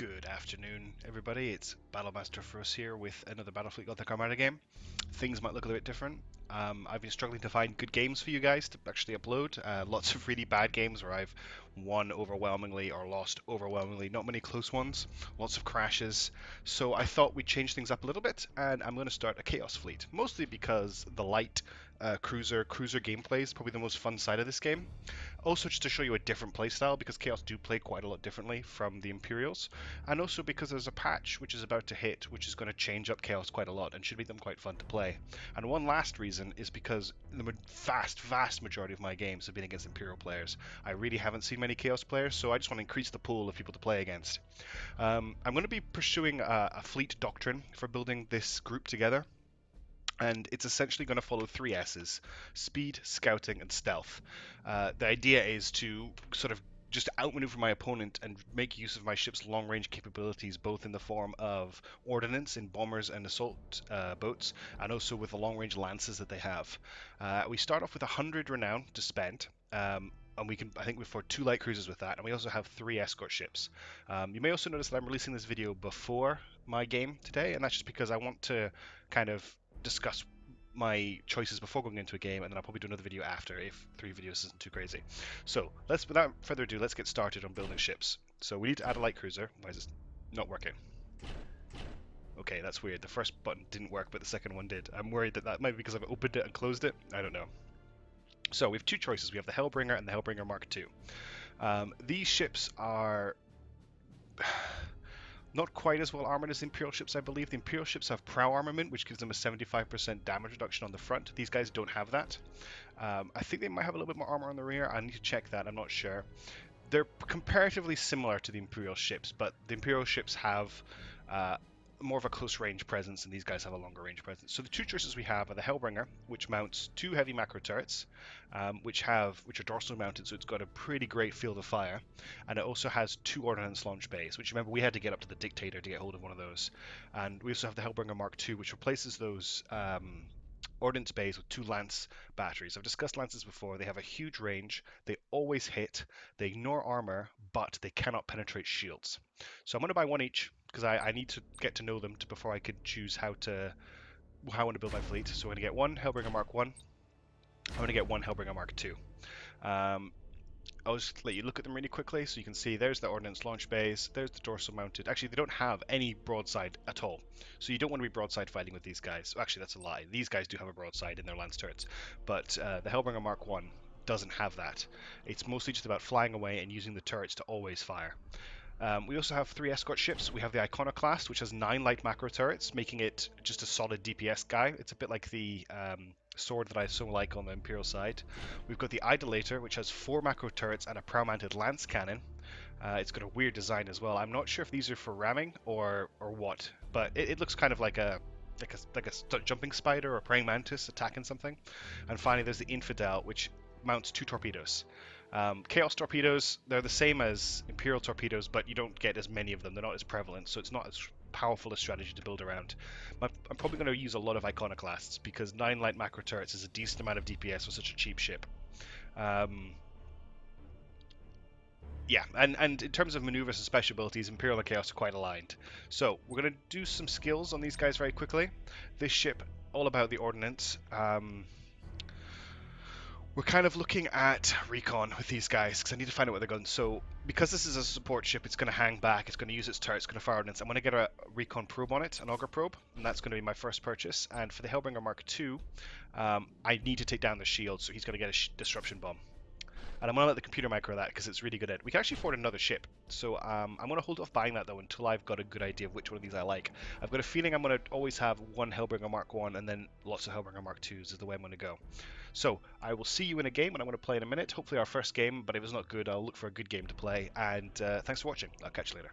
Good afternoon, everybody. It's Battlemaster Frost here with another Battlefleet Gothic Armada game. Things might look a little bit different. I've been struggling to find good games for you guys to actually upload. Lots of really bad games where I've won overwhelmingly or lost overwhelmingly. Not many close ones. Lots of crashes. So I thought we'd change things up a little bit, and I'm going to start a Chaos Fleet. Mostly because the light cruiser gameplay is probably the most fun side of this game. Also, just to show you a different playstyle, because Chaos do play quite a lot differently from the Imperials, and also because there's a patch which is about to hit, which is going to change up Chaos quite a lot and should make them quite fun to play. And one last reason is because the vast majority of my games have been against Imperial players. I really haven't seen many Chaos players, so I just want to increase the pool of people to play against. I'm going to be pursuing a fleet doctrine for building this group together. And it's essentially going to follow three S's: speed, scouting, and stealth. The idea is to sort of just outmaneuver my opponent and make use of my ship's long-range capabilities, both in the form of ordnance in bombers and assault boats, and also with the long-range lances that they have. We start off with 100 renown to spend. And we can, I think, we afford 2 light cruisers with that, and we also have 3 escort ships. You may also notice that I'm releasing this video before my game today, and that's just because I want to kind of discuss my choices before going into a game, and then I'll probably do another video after if 3 videos isn't too crazy. So without further ado, let's get started on building ships. So we need to add a light cruiser. Why is this not working? Okay, that's weird. The first button didn't work, but the second one did. I'm worried that might be because I've opened it and closed it. I don't know. So we have 2 choices. We have the Hellbringer and the Hellbringer Mark II. These ships are not quite as well armored as the Imperial ships, I believe. The Imperial ships have prow armament, which gives them a 75% damage reduction on the front. These guys don't have that. I think they might have a little bit more armor on the rear. I need to check that. I'm not sure. They're comparatively similar to the Imperial ships, but the Imperial ships have more of a close range presence, and these guys have a longer range presence. So the 2 choices we have are the Hellbringer, which mounts 2 heavy macro turrets, which are dorsal mounted, so it's got a pretty great field of fire, and it also has 2 ordnance launch bays, which, remember, we had to get up to the Dictator to get hold of one of those. And we also have the Hellbringer Mark II, which replaces those ordnance bays with 2 lance batteries. I've discussed lances before. They have a huge range, they always hit, they ignore armor, but they cannot penetrate shields. So I'm going to buy 1 each, because I need to get to know them before I could choose how I want to build my fleet. So I'm going to get 1 Hellbringer Mark 1. I'm going to get 1 Hellbringer Mark 2. I'll just let you look at them really quickly so you can see there's the ordnance launch bays, there's the dorsal mounted. Actually, they don't have any broadside at all. So you don't want to be broadside fighting with these guys. Actually, that's a lie. These guys do have a broadside in their lance turrets. But the Hellbringer Mark 1 doesn't have that. It's mostly just about flying away and using the turrets to always fire. We also have 3 escort ships. We have the Iconoclast, which has 9 light macro turrets, making it just a solid DPS guy. It's a bit like the sword that I so like on the Imperial side. We've got the Idolator, which has 4 macro turrets and a prow-mounted lance cannon. It's got a weird design as well. I'm not sure if these are for ramming or what, but it looks kind of like a jumping spider or praying mantis attacking something. And finally, there's the Infidel, which mounts 2 torpedoes. Chaos torpedoes, they're the same as Imperial torpedoes, but you don't get as many of them. They're not as prevalent, so it's not as powerful a strategy to build around. I'm probably going to use a lot of Iconoclasts, because 9 light macro turrets is a decent amount of DPS for such a cheap ship. Yeah, and in terms of maneuvers and special abilities, Imperial and Chaos are quite aligned. So we're going to do some skills on these guys very quickly. This ship, all about the ordnance. We're kind of looking at recon with these guys, because I need to find out where they're going. So, because this is a support ship, it's going to hang back, it's going to use its turret, it's going to fire ordnance. I'm going to get a recon probe on it, an auger probe, and that's going to be my first purchase. And for the Hellbringer Mark II, I need to take down the shield, so he's going to get a disruption bomb. And I'm going to let the computer micro that, because it's really good at it. We can actually afford another ship. So I'm going to hold off buying that, though, until I've got a good idea of which one of these I like. I've got a feeling I'm going to always have 1 Hellbringer Mark 1 and then lots of Hellbringer Mark 2s is the way I'm going to go. So I will see you in a game, and I'm going to play in a minute. Hopefully our first game, but if it's not good, I'll look for a good game to play. And thanks for watching. I'll catch you later.